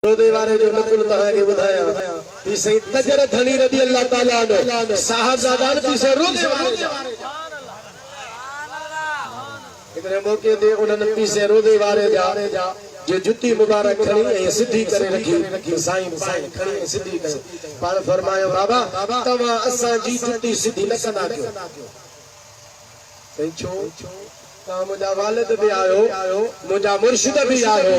रोदे वारे जो नकुल तहा के बुधाया कि सईद तजर धनी रदी अल्लाह ताला ने साहबजादान पीछे रोदे वारे इतने मौके दे उन्होंने पीछे रोदे वारे जा जो जुती मुबारक खड़ी है सिद्धि करे रखी साईं साईं खड़ी है सिद्धि करे पर फरमायो बाबा तवा असा जी जुती सिद्धि न कना क्यों सही छो ता मुझा वालिद भी आयो मुझा मुर्शिद भी आयो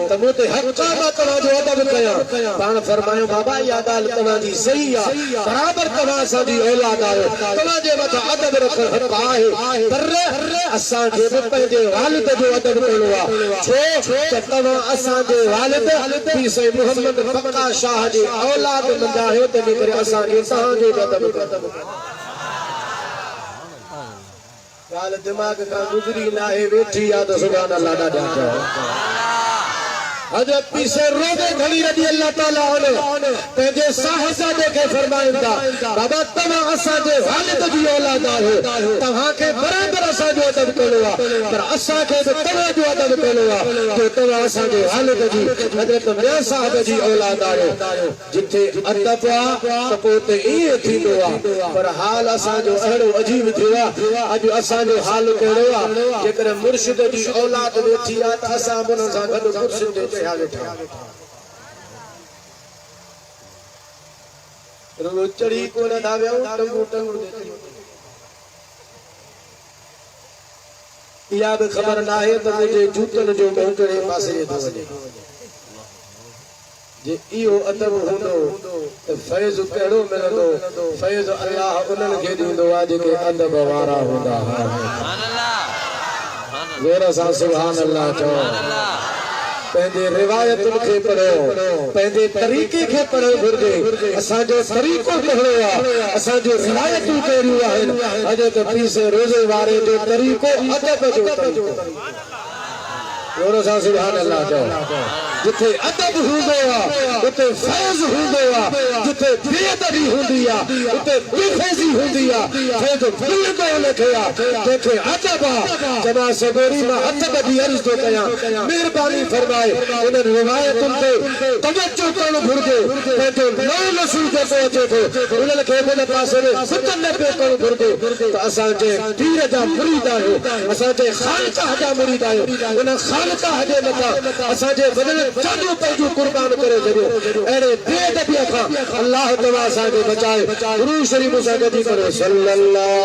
त मुते हक्का मा तवा जो अदब कया पान फरमायो बाबा या गाल तवा जी सही आ बराबर तवा सा जी औलाद आयो तवा जे मथा अदब रख हक आहे पर असा के पंहिंजे वालिद जो अदब कयो आ छो त तवा असा जे वालिद पी से मोहम्मद फक्का शाह जी औलाद मंदा है त करे असा के ता जो अदब गाल दिमाग का गुजरी ना है बैठी या तो सुभान अल्लाह दा हजरत पीछे रोदे घड़ी रदी अल्लाह ताला ने तेजे साहबजादे के फरमाइंदा बाबा तवा असा जे वालिद जी औलाद है तवा के बराबर असा जो अदब कलो पर असा के तवा जो अदब कलो तो तवा असा जे वालिद जी हजरत मियां साहब जी औलाद है जिथे अदब सपोते ये थींदो आ पर हाल असा जो अहड़ो अजीब थिया आज असा जो हाल केड़ो आ जेकर मुर्शिद जी औलाद वेठी आ त असा उन सा गड मुर्शिद चढ़ी को न धाव्या टंगू टंगू या भी खबर ना है तो मुझे जूतन जो मोकड़े पासे थो वजे जे इहो अदब हुंदो त फैज़ केड़ो मिलंदो फैज़ अल्लाह उन्हनि खे ॾींदो आहे जेके अदब वारा हूंदा ज़ोर सां सुभान अल्लाह चओ पेंदे रिवायतुन के पढ़ो पेंदे तरीके के पढ़ो घुर्जे असा जो तरीको कहिड़ो आ असा जो रिवायतूं कहिड़ियूं आहिनि हजरत पीसे रोज़े वारे जो तरीको अदब जो तरीको ज़ोर सां सुभान अल्लाह चओ जिथे अदब हुंदो आ उते फैज़ हुंदो आ जिथे बेअदबी हुंदी आ उते बेफैज़ी हुंदी आ जे जो मिलंदो उनखे आ जेके अदब आ जना सगोरी मां हथ ॿधी अर्ज़ थो कयां महिरबानी फरमाए उन रिवायतुनि ते तवज्जो करणु घुर्जे पंहिंजो नओं नसूल जेको अचे थो उन्हनि खे उन पासे में सुतन न पियो करणु घुर्जे त असांजे पीर जा मुरीद आहियो असांजे ख़ानकाह जा मुरीद आहियो उन ख़ानकाह जे मथां असांजे वॾनि जादू पंहिंजो कुर्बान करे छॾियो अहिड़े बेअदबीअ खां अल्लाह तआला असांखे बचाए गुरू शरीफ़ सां गॾु करो सल्लल्लाहु